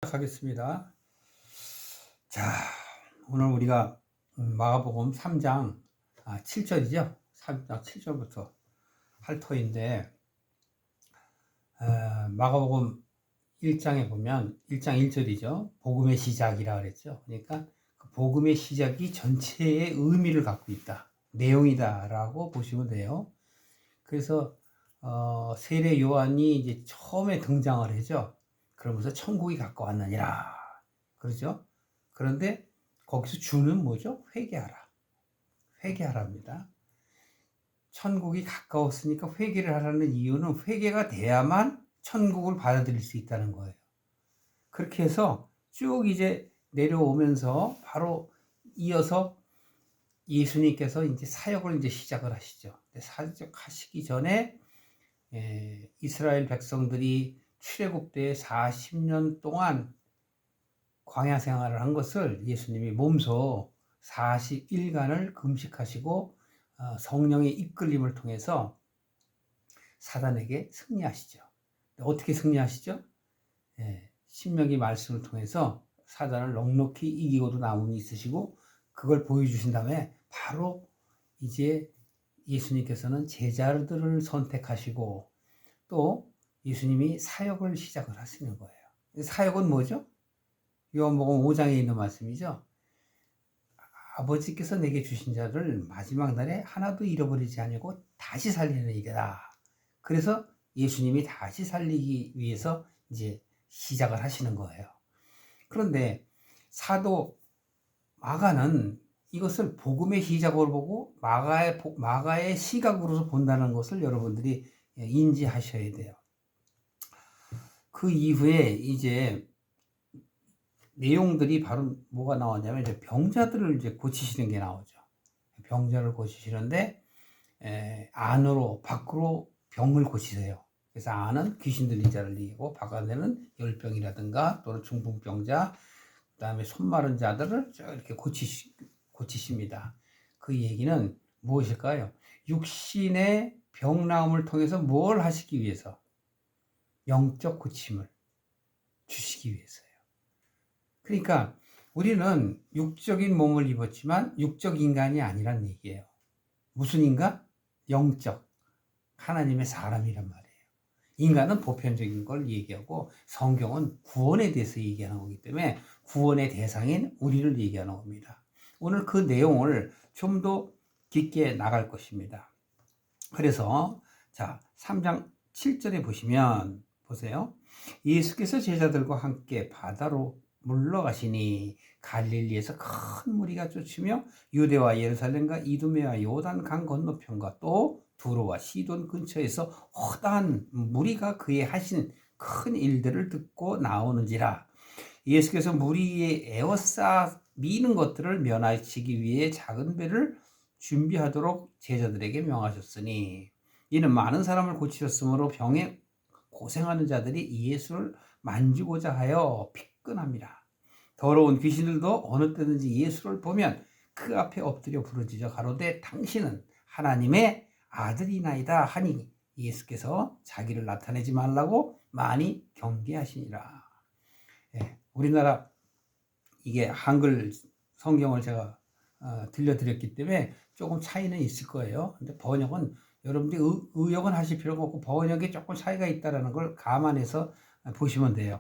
시작하겠습니다. 자, 오늘 우리가 마가복음 3장 7절이죠. 3장 7절부터 할 터인데, 마가복음 1장에 보면 1장 1절이죠. 복음의 시작이라 그랬죠. 그러니까 그 복음의 시작이 전체의 의미를 갖고 있다. 내용이다라고 보시면 돼요. 그래서 세례 요한이 이제 처음에 등장을 하죠. 그러면서 천국이 가까웠느니라. 그러죠? 그런데 거기서 주는 뭐죠? 회개하라. 회개하랍니다. 천국이 가까웠으니까 회개를 하라는 이유는 회개가 돼야만 천국을 받아들일 수 있다는 거예요. 그렇게 해서 쭉 이제 내려오면서 바로 이어서 예수님께서 이제 사역을 이제 시작을 하시죠. 사역하시기 전에 이스라엘 백성들이 출애굽 때 40년 동안 광야 생활을 한 것을 예수님이 몸소 40일간을 금식하시고 성령의 이끌림을 통해서 사단에게 승리하시죠. 어떻게 승리하시죠? 신명기 말씀을 통해서 사단을 넉넉히 이기고도 남음이 있으시고 그걸 보여주신 다음에 바로 이제 예수님께서는 제자들을 선택하시고 또 예수님이 사역을 시작을 하시는 거예요. 사역은 뭐죠? 요한복음 5장에 있는 말씀이죠. 아버지께서 내게 주신 자를 마지막 날에 하나도 잃어버리지 아니고 다시 살리는 일이다. 그래서 예수님이 다시 살리기 위해서 이제 시작을 하시는 거예요. 그런데 사도 마가는 이것을 복음의 시작으로 보고 마가의 시각으로서 본다는 것을 여러분들이 인지하셔야 돼요. 그 이후에 이제 내용들이 바로 뭐가 나오냐면 이제 병자들을 이제 고치시는 게 나오죠. 병자를 고치시는데 안으로 밖으로 병을 고치세요. 그래서 안은 귀신 들린 자를 이기고 바깥에는 열병이라든가 또는 중풍병자 그다음에 손 마른 자들을 이렇게 고치십니다. 그 얘기는 무엇일까요? 육신의 병 나음을 통해서 뭘 하시기 위해서? 영적 고침을 주시기 위해서요. 그러니까 우리는 육적인 몸을 입었지만 육적 인간이 아니란 얘기예요. 무슨 인간? 영적. 하나님의 사람이란 말이에요. 인간은 보편적인 걸 얘기하고 성경은 구원에 대해서 얘기하는 거기 때문에 구원의 대상인 우리를 얘기하는 겁니다. 오늘 그 내용을 좀 더 깊게 나갈 것입니다. 그래서 자 3장 7절에 보시면 보세요. 예수께서 제자들과 함께 바다로 물러가시니 갈릴리에서 큰 무리가 쫓으며 유대와 예루살렘과 이두메와 요단 강 건너편과 또 두로와 시돈 근처에서 허다한 무리가 그의 하신 큰 일들을 듣고 나오는지라. 예수께서 무리에 에워싸 미는 것들을 면하시기 위해 작은 배를 준비하도록 제자들에게 명하셨으니 이는 많은 사람을 고치셨으므로 병에 고생하는 자들이 예수를 만지고자 하여 피끈합니다. 더러운 귀신들도 어느 때든지 예수를 보면 그 앞에 엎드려 부르짖어 가로되 당신은 하나님의 아들이나이다 하니 예수께서 자기를 나타내지 말라고 많이 경계하시니라. 우리나라 이게 한글 성경을 제가 들려드렸기 때문에 조금 차이는 있을 거예요. 근데 번역은 여러분들이 의역은 하실 필요가 없고 번역에 조금 차이가 있다는 걸 감안해서 보시면 돼요.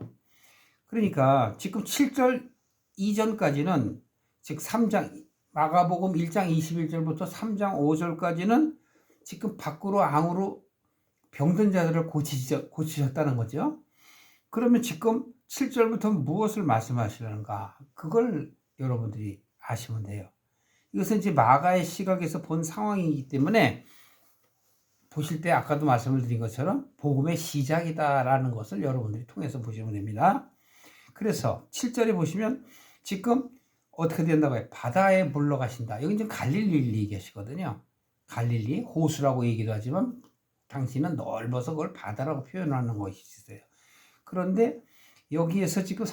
그러니까 지금 7절 이전까지는 즉 3장 마가복음 1장 21절부터 3장 5절까지는 지금 밖으로 안으로 병든 자들을 고치셨다는 거죠. 그러면 지금 7절부터 무엇을 말씀하시려는가? 그걸 여러분들이 아시면 돼요. 이것은 이제 마가의 시각에서 본 상황이기 때문에 보실 때 아까도 말씀을 드린 것처럼 복음의 시작이다라는 것을 여러분들이 통해서 보시면 됩니다. 그래서 7절에 보시면 지금 어떻게 된다고 해요? 바다에 물러가신다. 여기 지금 갈릴리를 얘기하시거든요. 갈릴리, 호수라고 얘기도 하지만 당시는 넓어서 그걸 바다라고 표현하는 것이 있어요. 그런데 여기에서 지금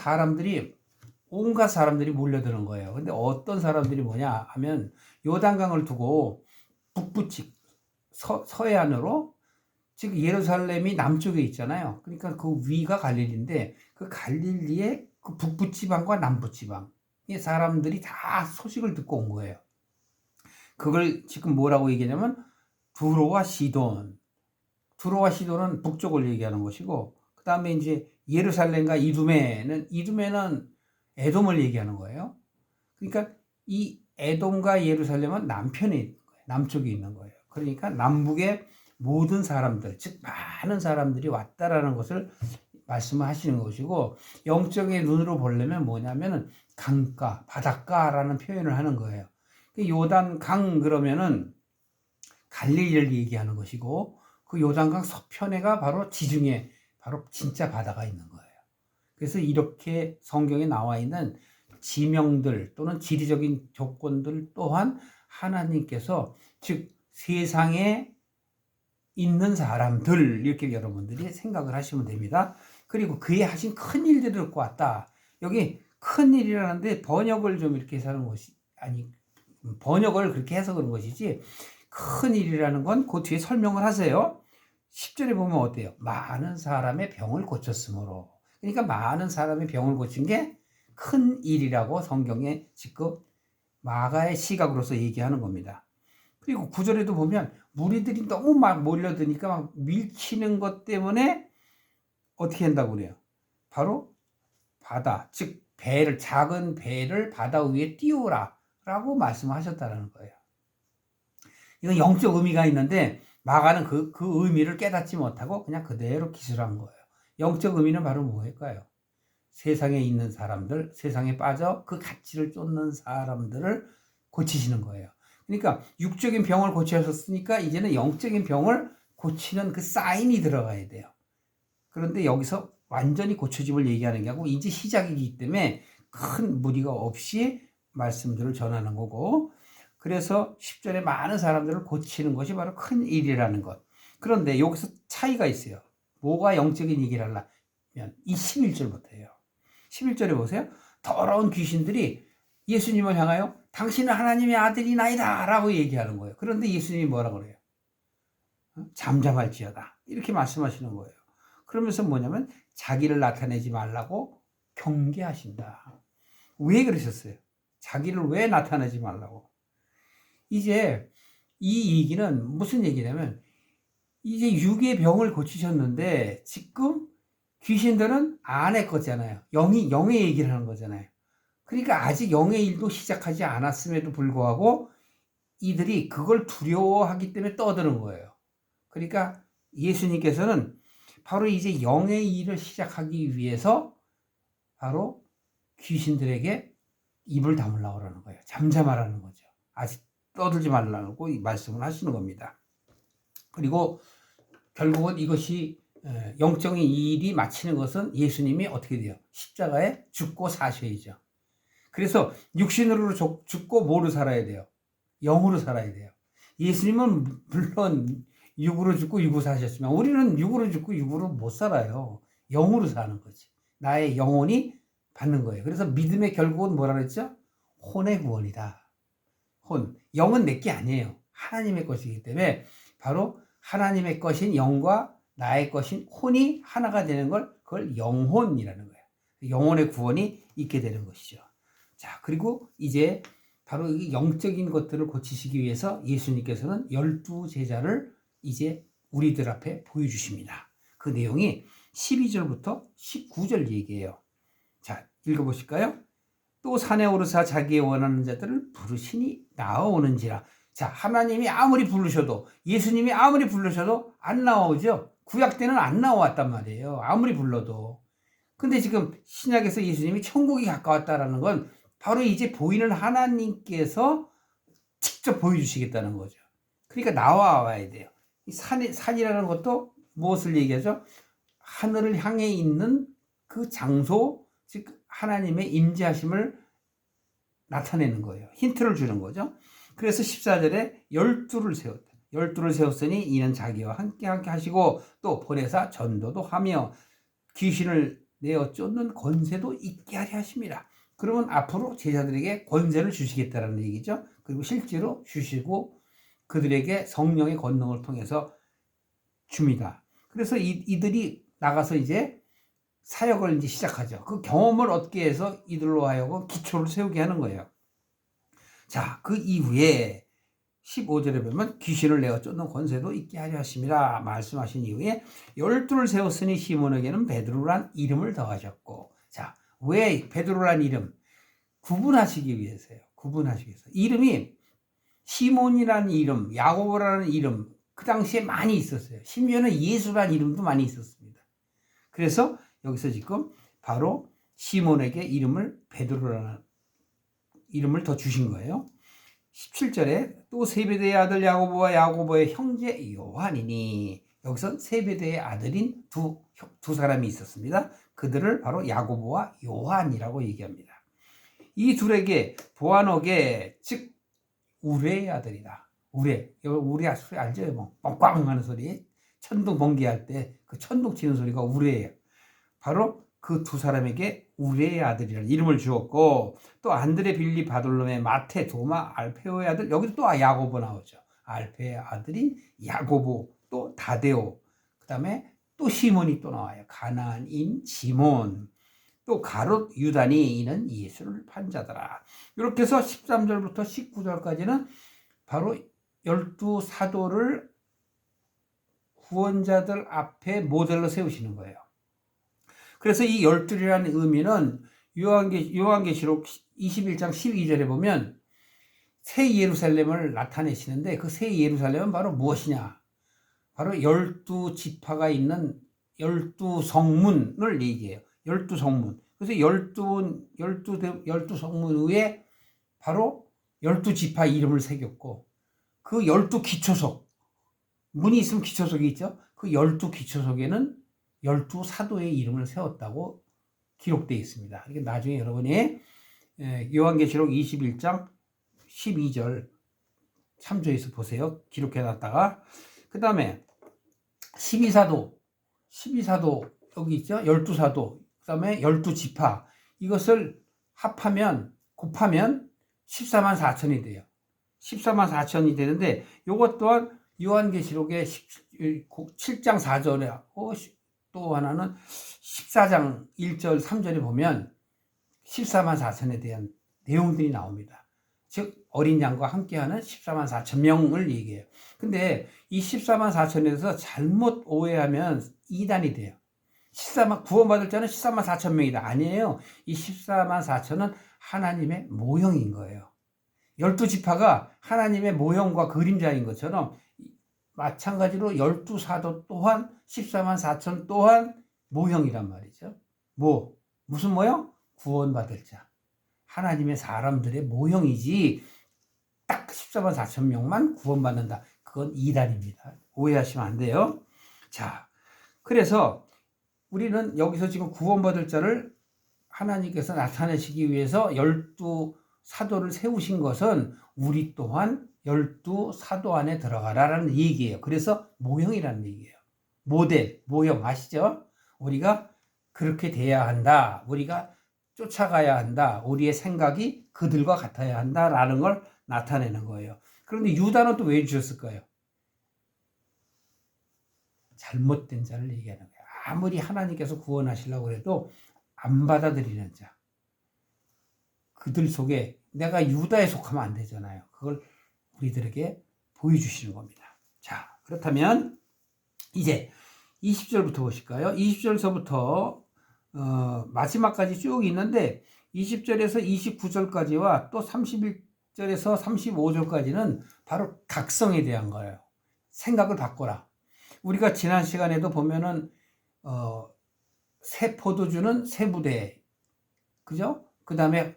온갖 사람들이 몰려드는 거예요. 근데 어떤 사람들이 뭐냐 하면 요단강을 두고 북부측 서해안으로 지금 예루살렘이 남쪽에 있잖아요. 그러니까 그 위가 갈릴리인데 그 갈릴리에 그 북부 지방과 남부 지방 이 사람들이 다 소식을 듣고 온 거예요. 그걸 지금 뭐라고 얘기하냐면 두로와 시돈. 두로와 시돈은 북쪽을 얘기하는 것이고, 그 다음에 이제 예루살렘과 이두메는 에돔을 얘기하는 거예요. 그러니까 이 에돔과 예루살렘은 남편에 있는 거예요. 남쪽에 있는 거예요. 그러니까 남북의 모든 사람들, 즉 많은 사람들이 왔다라는 것을 말씀하시는 것이고, 영적인 눈으로 보려면 뭐냐면은 강가, 바닷가라는 표현을 하는 거예요. 요단 강 그러면은 갈릴리를 얘기하는 것이고, 그 요단강 서편에가 바로 지중해, 바로 진짜 바다가 있는 거예요. 그래서 이렇게 성경에 나와 있는 지명들 또는 지리적인 조건들 또한 하나님께서, 즉 세상에 있는 사람들, 이렇게 여러분들이 생각을 하시면 됩니다. 그리고 그의 하신 큰 일들을 듣고 왔다. 여기 큰 일이라는데 번역을 좀 이렇게 해서 하는 것이 아니, 번역을 그렇게 해서 그런 것이지, 큰 일이라는 건 그 뒤에 설명을 하세요. 10절에 보면 어때요? 많은 사람의 병을 고쳤으므로. 그러니까 많은 사람의 병을 고친 게 큰 일이라고 성경에 지금 마가의 시각으로서 얘기하는 겁니다. 그리고 9절에도 보면 무리들이 너무 막 몰려드니까 막 밀치는 것 때문에 어떻게 한다고 그래요? 바로 바다, 즉 배를, 작은 배를 바다 위에 띄우라 라고 말씀하셨다는 거예요. 이건 영적 의미가 있는데 마가는 그 의미를 깨닫지 못하고 그냥 그대로 기술한 거예요. 영적 의미는 바로 뭐일까요? 세상에 있는 사람들, 세상에 빠져 그 가치를 쫓는 사람들을 고치시는 거예요. 그러니까 육적인 병을 고치셨으니까 이제는 영적인 병을 고치는 그 사인이 들어가야 돼요. 그런데 여기서 완전히 고쳐짐을 얘기하는 게 아니고 이제 시작이기 때문에 큰 무리가 없이 말씀들을 전하는 거고, 그래서 10절에 많은 사람들을 고치는 것이 바로 큰 일이라는 것. 그런데 여기서 차이가 있어요. 뭐가 영적인 얘기를 하려면 이 11절부터예요. 11절에 보세요. 더러운 귀신들이 예수님을 향하여 당신은 하나님의 아들이나이다 라고 얘기하는 거예요. 그런데 예수님이 뭐라고 그래요? 잠잠할지어다 이렇게 말씀하시는 거예요. 그러면서 뭐냐면 자기를 나타내지 말라고 경계하신다. 왜 그러셨어요? 자기를 왜 나타내지 말라고? 이제 이 얘기는 무슨 얘기냐면, 이제 육의 병을 고치셨는데 지금 귀신들은 안의 거잖아요. 영의 얘기를 하는 거잖아요. 그러니까 아직 영의 일도 시작하지 않았음에도 불구하고 이들이 그걸 두려워하기 때문에 떠드는 거예요. 그러니까 예수님께서는 바로 이제 영의 일을 시작하기 위해서 바로 귀신들에게 입을 다물라고 그러는 거예요. 잠잠하라는 거죠. 아직 떠들지 말라고 이 말씀을 하시는 겁니다. 그리고 결국은 이것이 영적인 일이 마치는 것은 예수님이 어떻게 돼요? 십자가에 죽고 사셔야죠. 그래서 육신으로 죽고 뭐로 살아야 돼요? 영으로 살아야 돼요. 예수님은 물론 육으로 죽고 육으로 사셨지만 우리는 육으로 죽고 육으로 못 살아요. 영으로 사는 거지. 나의 영혼이 받는 거예요. 그래서 믿음의 결국은 뭐라 그랬죠? 혼의 구원이다. 혼. 영은 내게 아니에요. 하나님의 것이기 때문에 바로 하나님의 것인 영과 나의 것인 혼이 하나가 되는 걸, 그걸 영혼이라는 거예요. 영혼의 구원이 있게 되는 것이죠. 자, 그리고 이제 바로 이 영적인 것들을 고치시기 위해서 예수님께서는 12제자를 이제 우리들 앞에 보여주십니다. 그 내용이 12절부터 19절 얘기예요. 자, 읽어보실까요? 또 산에 오르사 자기의 원하는 자들을 부르시니 나아오는지라. 자, 하나님이 아무리 부르셔도, 예수님이 아무리 부르셔도 안 나오죠. 구약 때는 안 나왔단 말이에요. 아무리 불러도. 근데 지금 신약에서 예수님이 천국이 가까웠다라는 건 바로 이제 보이는 하나님께서 직접 보여주시겠다는 거죠. 그러니까 나와야 돼요. 이 산이라는 것도 무엇을 얘기하죠? 하늘을 향해 있는 그 장소, 즉 하나님의 임재하심을 나타내는 거예요. 힌트를 주는 거죠. 그래서 14절에 12를 세웠다. 12를 세웠으니 이는 자기와 함께 하시고 또 보내사 전도도 하며 귀신을 내어 쫓는 권세도 있게 하려 하십니다. 그러면 앞으로 제자들에게 권세를 주시겠다는 얘기죠. 그리고 실제로 주시고 그들에게 성령의 권능을 통해서 줍니다. 그래서 이들이 나가서 이제 사역을 이제 시작하죠. 그 경험을 얻게 해서 이들로 하여금 기초를 세우게 하는 거예요. 자, 그 이후에 15절에 보면 귀신을 내어 쫓는 권세도 있게 하려 하심이라 말씀하신 이후에 12를 세웠으니 시몬에게는 베드로란 이름을 더하셨고, 자, 왜 베드로란 이름? 구분하시기 위해서요. 구분하시기 위해서. 이름이 시몬이라는 이름, 야고보라는 이름, 그 당시에 많이 있었어요. 심지어는 예수라는 이름도 많이 있었습니다. 그래서 여기서 지금 바로 시몬에게 이름을 베드로라는 이름을 더 주신 거예요. 17절에 또 세베대의 아들 야고보와 야고보의 형제 요한이니, 여기서 세베대의 아들인 두 사람이 있었습니다. 그들을 바로 야고보와 요한이라고 얘기합니다. 이 둘에게 보아너게, 즉 우레의 아들이다. 우레 소리 알죠? 뭐 뻥꽝 하는 소리, 천둥 번개할 때 그 천둥 치는 소리가 우레예요. 바로 그 두 사람에게 우레의 아들이라는 이름을 주었고, 또 안드레, 빌립, 바돌로메, 마테, 도마, 알페오의 아들, 여기도 또 야고보 나오죠. 알페의 아들인 야고보, 또 다데오, 그 다음에 또 시몬이 또 나와요. 가나안인 시몬, 또 가롯 유다니, 이는 예수를 판 자더라. 이렇게 해서 13절부터 19절까지는 바로 12 사도를 구원자들 앞에 모델로 세우시는 거예요. 그래서 이 12이라는 의미는 요한계시록 21장 12절에 보면 새 예루살렘을 나타내시는데, 그 새 예루살렘은 바로 무엇이냐? 바로 12지파가 있는 12성문을 얘기해요. 12성문. 그래서 12성문 위에 바로 12지파 이름을 새겼고, 그 12기초석, 문이 있으면 기초석이 있죠. 그 12기초석에는 12사도의 이름을 세웠다고 기록되어 있습니다. 이게 나중에 여러분이 요한계시록 21장 12절 참조해서 보세요. 기록해놨다가. 그 다음에 12사도 여기 있죠. 12사도, 그 다음에 12지파, 이것을 곱하면 14만 4천이 돼요. 14만 4천이 되는데, 이것 또한 요한계시록의 7장 4절에 또 하나는 14장 1절 3절에 보면 14만 4천에 대한 내용들이 나옵니다. 즉 어린 양과 함께하는 14만 4천 명을 얘기해요. 근데 이 14만 4천에서 잘못 오해하면 이단이 돼요. 구원받을 자는 14만 4천 명이다. 아니에요. 이 14만 4천은 하나님의 모형인 거예요. 12지파가 하나님의 모형과 그림자인 것처럼 마찬가지로 12사도 또한 14만 4천 또한 모형이란 말이죠. 무슨 모형? 구원받을 자. 하나님의 사람들의 모형이지 딱 14만 4천 명만 구원받는다. 그건 이단입니다. 오해하시면 안 돼요. 자, 그래서 우리는 여기서 지금 구원받을 자를 하나님께서 나타내시기 위해서 12사도를 세우신 것은 우리 또한 12사도 안에 들어가라라는 얘기예요. 그래서 모형이라는 얘기예요. 모형 아시죠? 우리가 그렇게 돼야 한다. 우리가 쫓아가야 한다. 우리의 생각이 그들과 같아야 한다라는 걸 나타내는 거예요. 그런데 유다는 또 왜 주셨을까요? 잘못된 자를 얘기하는 거예요. 아무리 하나님께서 구원하시려고 해도 안 받아들이는 자. 그들 속에 내가 유다에 속하면 안 되잖아요. 그걸 우리들에게 보여주시는 겁니다. 자, 그렇다면 이제 20절부터 보실까요? 20절서부터 마지막까지 쭉 있는데 20절에서 29절까지와 또 31절에서 35절까지는 바로 각성에 대한 거예요. 생각을 바꿔라. 우리가 지난 시간에도 보면은 새 포도주는 새 부대, 그죠? 그 다음에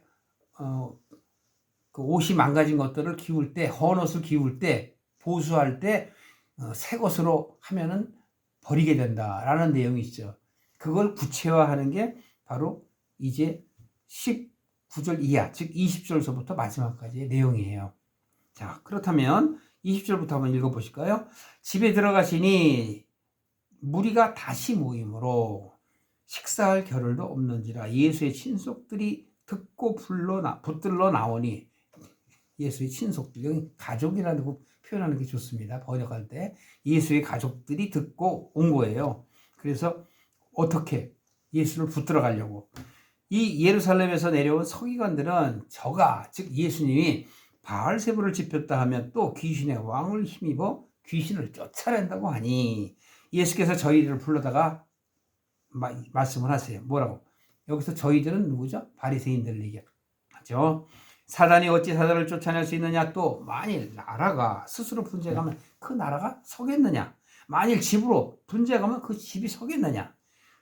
그 옷이 망가진 것들을 기울 때, 헌 옷을 기울 때, 보수할 때 새 것으로 하면은 버리게 된다라는 내용이 있죠. 그걸 구체화하는 게 바로 이제 19절 이하, 즉 20절서부터 마지막까지의 내용이에요. 자, 그렇다면 20절부터 한번 읽어보실까요? 집에 들어가시니 무리가 다시 모임으로 식사할 겨를도 없는지라 예수의 친속들이 듣고 붙들러 나오니, 예수의 친속들, 여기 가족이라는 거 표현하는 게 좋습니다. 번역할 때 예수의 가족들이 듣고 온 거예요. 그래서 어떻게 예수를 붙들어 가려고. 이 예루살렘에서 내려온 서기관들은 저가, 즉 예수님이 바알세불을 지폈다 하면 또 귀신의 왕을 힘입어 귀신을 쫓아낸다고 하니 예수께서 저희들을 불러다가 말씀을 하세요. 뭐라고? 여기서 저희들은 누구죠? 바리새인들을 얘기하죠. 사단이 어찌 사단을 쫓아낼 수 있느냐? 또 만일 나라가 스스로 분쟁하면 그 나라가 서겠느냐? 만일 집으로 분쟁하면 그 집이 서겠느냐?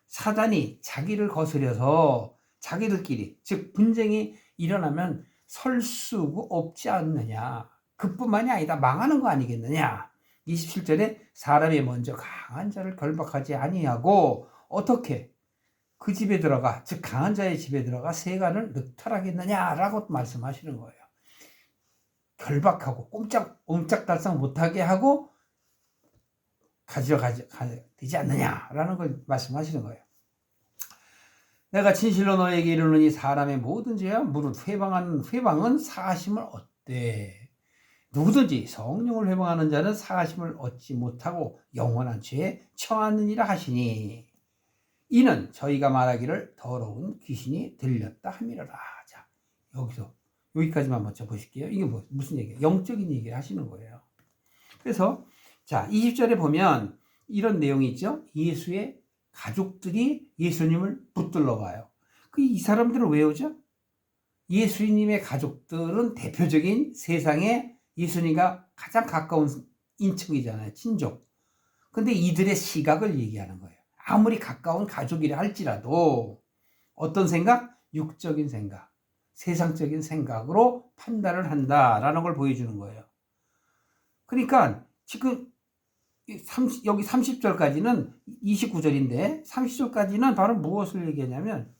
사단이 자기를 거스려서 자기들끼리, 즉 분쟁이 일어나면 설 수가 없지 않느냐? 그뿐만이 아니다. 망하는 거 아니겠느냐? 27절에 사람이 먼저 강한 자를 결박하지 아니하고 어떻게 그 집에 들어가, 즉 강한 자의 집에 들어가 세간을 늑탈하겠느냐라고 말씀하시는 거예요. 결박하고 옴짝달싹 못하게 하고 가져가 되지 않느냐라는 걸 말씀하시는 거예요. 내가 진실로 너에게 이르노니 사람의 모든 죄와 무릇 회방은 사하심을 얻되 누구든지 성령을 회방하는 자는 사하심을 얻지 못하고 영원한 죄에 처하느니라 하시니 이는 저희가 말하기를 더러운 귀신이 들렸다 함이로라. 자, 여기까지만 먼저 보실게요. 이게 무슨 얘기예요? 영적인 얘기를 하시는 거예요. 그래서 자, 20절에 보면 이런 내용이 있죠. 예수의 가족들이 예수님을 붙들러 가요. 이 사람들은 왜 오죠? 예수님의 가족들은 대표적인 세상에 예수님과 가장 가까운 인척이잖아요. 친족. 근데 이들의 시각을 얘기하는 거예요. 아무리 가까운 가족이라 할지라도 어떤 생각? 육적인 생각, 세상적인 생각으로 판단을 한다라는 걸 보여주는 거예요. 그러니까 지금 여기 30절까지는 29절인데 30절까지는 바로 무엇을 얘기하냐면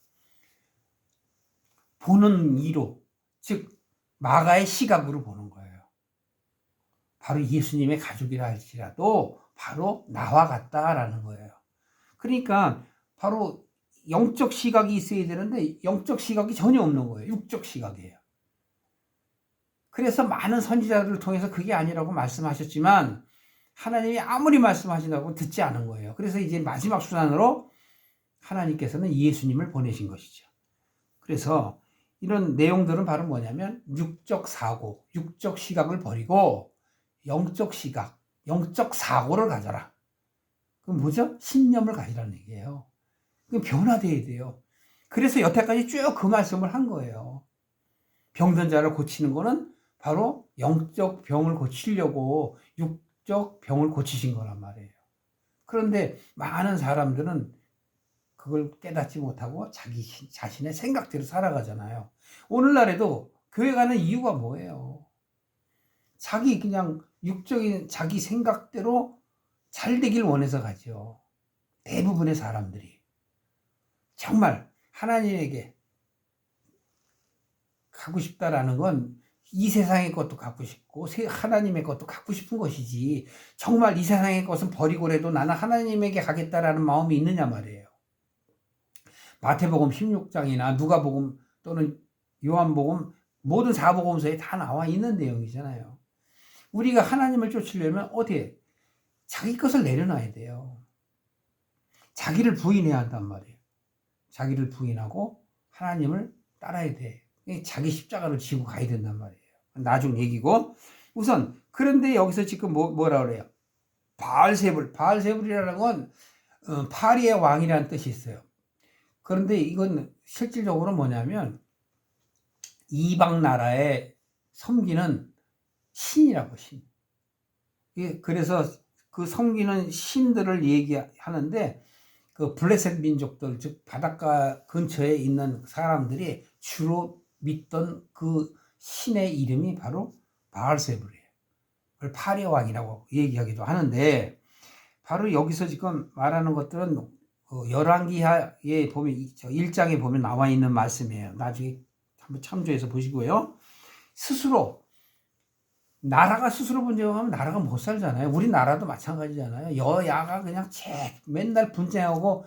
보는 이로, 즉 마가의 시각으로 보는 거예요. 바로 예수님의 가족이라 할지라도 바로 나와 같다라는 거예요. 그러니까 바로 영적 시각이 있어야 되는데 영적 시각이 전혀 없는 거예요. 육적 시각이에요. 그래서 많은 선지자들을 통해서 그게 아니라고 말씀하셨지만 하나님이 아무리 말씀하신다고 듣지 않은 거예요. 그래서 이제 마지막 수단으로 하나님께서는 예수님을 보내신 것이죠. 그래서 이런 내용들은 바로 뭐냐면 육적 사고, 육적 시각을 버리고 영적 시각, 영적 사고를 가져라. 그럼 뭐죠? 신념을 가지라는 얘기예요. 그럼 변화돼야 돼요. 그래서 여태까지 쭉 그 말씀을 한 거예요. 병든 자를 고치는 거는 바로 영적 병을 고치려고 육적 병을 고치신 거란 말이에요. 그런데 많은 사람들은 그걸 깨닫지 못하고 자기 자신의 생각대로 살아가잖아요. 오늘날에도 교회 가는 이유가 뭐예요? 자기 그냥 육적인 자기 생각대로 잘 되길 원해서 가죠. 대부분의 사람들이. 정말 하나님에게 가고 싶다라는 건 이 세상의 것도 갖고 싶고 하나님의 것도 갖고 싶은 것이지 정말 이 세상의 것은 버리고라도 나는 하나님에게 가겠다라는 마음이 있느냐 말이에요. 마태복음 16장이나 누가복음 또는 요한복음 모든 사복음서에 다 나와 있는 내용이잖아요. 우리가 하나님을 쫓으려면 어디에? 자기 것을 내려놔야 돼요. 자기를 부인해야 한단 말이에요. 자기를 부인하고 하나님을 따라야 돼. 자기 십자가를 지고 가야 된단 말이에요. 나중 얘기고. 우선 그런데 여기서 지금 뭐라 그래요? 바알세불이라는 건 파리의 왕이라는 뜻이 있어요. 그런데 이건 실질적으로 뭐냐면 이방 나라에 섬기는 신이라고, 신. 그래서 그 섬기는 신들을 얘기하는데 그 블레셋 민족들, 즉 바닷가 근처에 있는 사람들이 주로 믿던 그 신의 이름이 바로 바알세불이에요. 그걸 파리의 왕이라고 얘기하기도 하는데 바로 여기서 지금 말하는 것들은 열왕기하에 보면 1장에 보면 나와 있는 말씀이에요. 나중에 한번 참조해서 보시고요. 나라가 스스로 분쟁하면 나라가 못 살잖아요. 우리나라도 마찬가지잖아요. 여야가 그냥 맨날 분쟁하고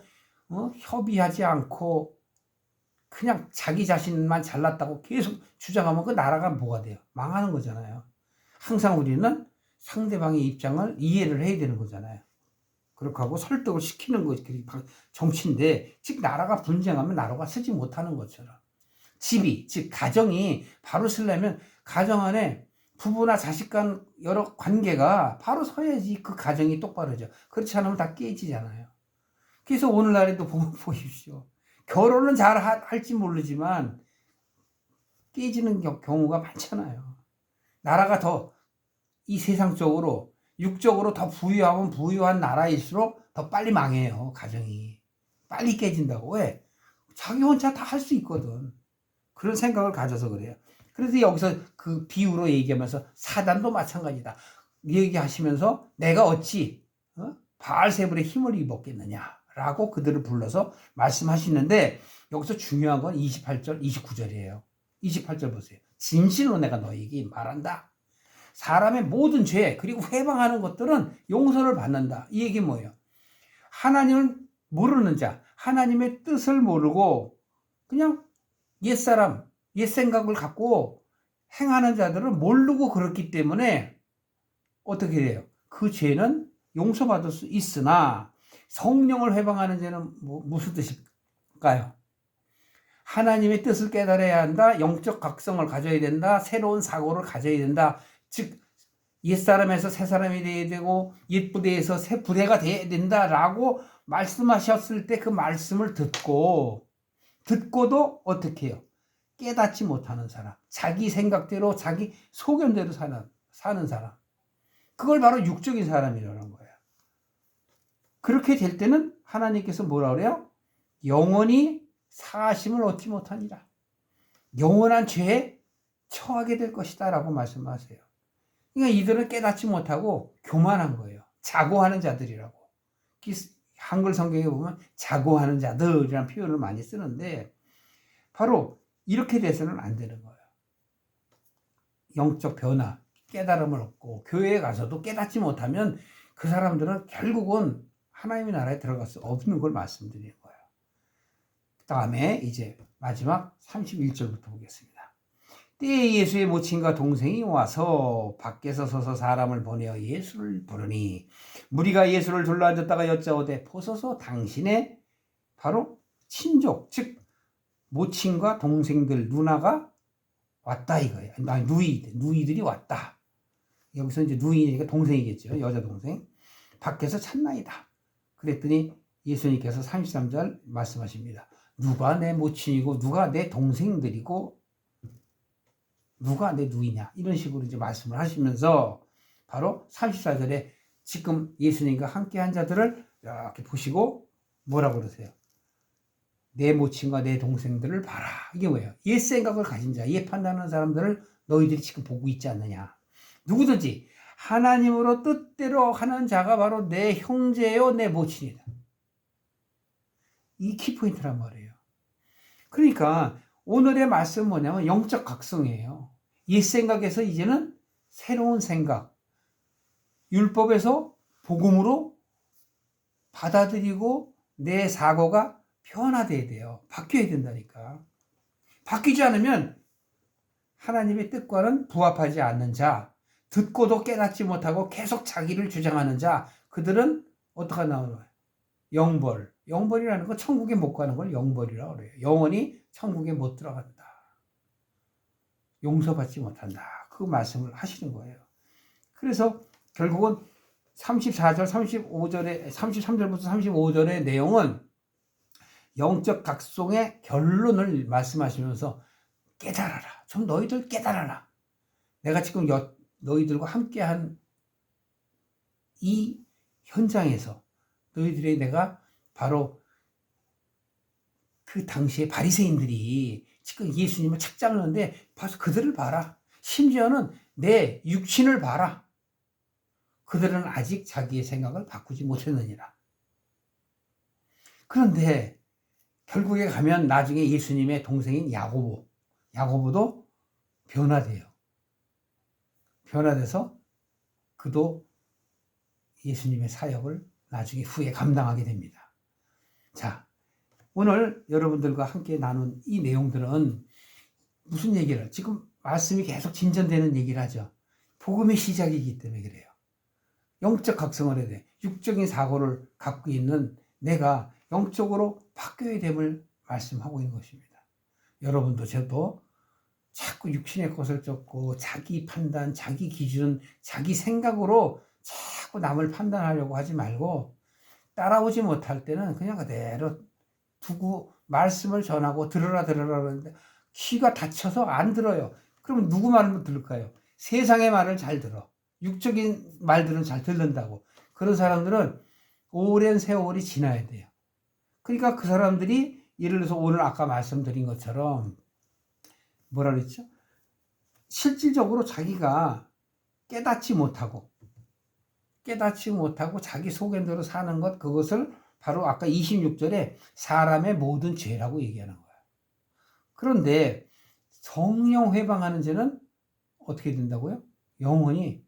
협의하지 않고 그냥 자기 자신만 잘났다고 계속 주장하면 그 나라가 뭐가 돼요? 망하는 거잖아요. 항상 우리는 상대방의 입장을 이해를 해야 되는 거잖아요. 그렇게 하고 설득을 시키는 것이 정치인데, 즉 나라가 분쟁하면 나라가 쓰지 못하는 것처럼 집이, 즉 가정이 바로 쓰려면 가정 안에 부부나 자식 간 여러 관계가 바로 서야지 그 가정이 똑바로죠. 그렇지 않으면 다 깨지잖아요. 그래서 오늘날에도 보십시오. 결혼은 잘 할지 모르지만 깨지는 경우가 많잖아요. 나라가 더 이 세상적으로 육적으로 더 부유하면 부유한 나라일수록 더 빨리 망해요. 가정이 빨리 깨진다고. 왜? 자기 혼자 다 할 수 있거든. 그런 생각을 가져서 그래요. 그래서 여기서 그 비유로 얘기하면서 사단도 마찬가지다 얘기하시면서 내가 어찌 바알세불의 힘을 입었겠느냐라고 그들을 불러서 말씀하시는데, 여기서 중요한 건 28절 29절이에요 28절 보세요. 진실로 내가 너에게 말한다. 사람의 모든 죄 그리고 회방하는 것들은 용서를 받는다. 이 얘기 뭐예요? 하나님을 모르는 자, 하나님의 뜻을 모르고 그냥 옛사람, 옛생각을 갖고 행하는 자들은 모르고 그렇기 때문에 어떻게 돼요? 그 죄는 용서받을 수 있으나 성령을 회방하는 죄는 무슨 뜻일까요? 하나님의 뜻을 깨달아야 한다. 영적 각성을 가져야 된다. 새로운 사고를 가져야 된다. 즉 옛사람에서 새사람이 돼야 되고 옛부대에서 새 부대가 돼야 된다라고 말씀하셨을 때 그 말씀을 듣고도 어떻게 해요? 깨닫지 못하는 사람, 자기 생각대로 자기 소견대로 사는 사람, 그걸 바로 육적인 사람이라는 거예요. 그렇게 될 때는 하나님께서 뭐라 그래요? 영원히 사하심을 얻지 못하니라. 영원한 죄에 처하게 될 것이다 라고 말씀하세요. 그러니까 이들은 깨닫지 못하고 교만한 거예요. 자고하는 자들이라고. 한글 성경에 보면 자고하는 자들이라는 표현을 많이 쓰는데, 바로 이렇게 돼서는 안 되는 거예요. 영적 변화, 깨달음을 얻고 교회에 가서도 깨닫지 못하면 그 사람들은 결국은 하나님의 나라에 들어갈 수 없는 걸 말씀드리는 거예요. 그 다음에 이제 마지막 31절부터 보겠습니다. 때에 예수의 모친과 동생이 와서 밖에서 서서 사람을 보내어 예수를 부르니 무리가 예수를 둘러앉았다가 여짜오되 보소서 당신의 바로 친족, 즉 모친과 동생들, 누나가 왔다 이거예요. 누이들이 왔다. 여기서 이제 누이니까 동생이겠죠. 여자 동생. 밖에서 찾나이다. 그랬더니 예수님께서 33절 말씀하십니다. 누가 내 모친이고 누가 내 동생들이고 누가 내 누이냐, 이런 식으로 이제 말씀을 하시면서 바로 34절에 지금 예수님과 함께 한 자들을 이렇게 보시고 뭐라고 그러세요? 내 모친과 내 동생들을 봐라. 이게 뭐예요? 옛 생각을 가진 자, 옛 판단하는 사람들을 너희들이 지금 보고 있지 않느냐. 누구든지 하나님으로 뜻대로 하는 자가 바로 내 형제요 내 모친이다. 이 키포인트란 말이에요. 그러니까 오늘의 말씀은 뭐냐면 영적 각성이에요. 옛 생각에서 이제는 새로운 생각, 율법에서 복음으로 받아들이고 내 사고가 변화돼야 돼요. 바뀌어야 된다니까. 바뀌지 않으면 하나님의 뜻과는 부합하지 않는 자, 듣고도 깨닫지 못하고 계속 자기를 주장하는 자, 그들은 어떻게 나오는 거예요? 영벌. 영벌이라는 건 천국에 못 가는 걸 영벌이라고 그래요. 영원히 천국에 못 들어간다. 용서받지 못한다. 그 말씀을 하시는 거예요. 그래서 결국은 34절, 35절에, 33절부터 35절의 내용은 영적 각성의 결론을 말씀하시면서 깨달아라. 좀 너희들 깨달아라. 내가 지금 너희들과 함께한 이 현장에서 너희들이 내가 바로 그 당시에 바리새인들이 지금 예수님을 착잡는데 봐서 그들을 봐라. 심지어는 내 육신을 봐라. 그들은 아직 자기의 생각을 바꾸지 못했느니라. 그런데 결국에 가면 나중에 예수님의 동생인 야고보도 변화돼요. 변화돼서 그도 예수님의 사역을 나중에 후에 감당하게 됩니다. 자, 오늘 여러분들과 함께 나눈 이 내용들은 무슨 얘기를, 지금 말씀이 계속 진전되는 얘기를 하죠. 복음의 시작이기 때문에 그래요. 영적 각성을 해야 돼. 육적인 사고를 갖고 있는 내가 영적으로 바뀌어야 됨을 말씀하고 있는 것입니다. 여러분도 저도 자꾸 육신의 것을 쫓고 자기 판단, 자기 기준, 자기 생각으로 자꾸 남을 판단하려고 하지 말고 따라오지 못할 때는 그냥 그대로 두고 말씀을 전하고 들으라 그러는데 귀가 닫혀서 안 들어요. 그러면 누구 말을 들을까요? 세상의 말을 잘 들어. 육적인 말들은 잘 듣는다고. 그런 사람들은 오랜 세월이 지나야 돼요. 그러니까 그 사람들이 예를 들어서 오늘 아까 말씀드린 것처럼 뭐라 그랬죠? 실질적으로 자기가 깨닫지 못하고 자기 속엔대로 사는 것, 그것을 바로 아까 26절에 사람의 모든 죄라고 얘기하는 거예요. 그런데 성령 회방하는 죄는 어떻게 된다고요? 영원히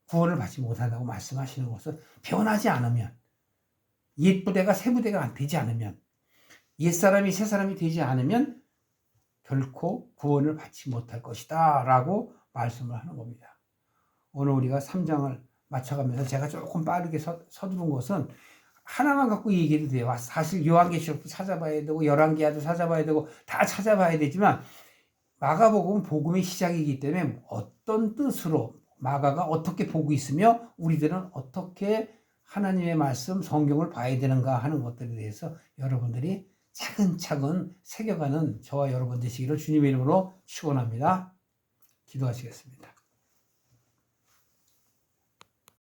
구원을 받지 못한다고 말씀하시는 것은 변하지 않으면, 옛 부대가 새 부대가 되지 않으면, 옛사람이 새사람이 되지 않으면 결코 구원을 받지 못할 것이다 라고 말씀을 하는 겁니다. 오늘 우리가 3장을 맞춰가면서 제가 조금 빠르게 서두른 것은 하나만 갖고 얘기해도 돼요. 사실 요한계시록도 찾아봐야 되고 열왕기하도 찾아봐야 되고 다 찾아봐야 되지만 마가복음은 복음의 시작이기 때문에 어떤 뜻으로 마가가 어떻게 보고 있으며 우리들은 어떻게 하나님의 말씀 성경을 봐야 되는가 하는 것들에 대해서 여러분들이 차근차근 새겨가는 저와 여러분 되시기를 주님의 이름으로 축원합니다. 기도하시겠습니다.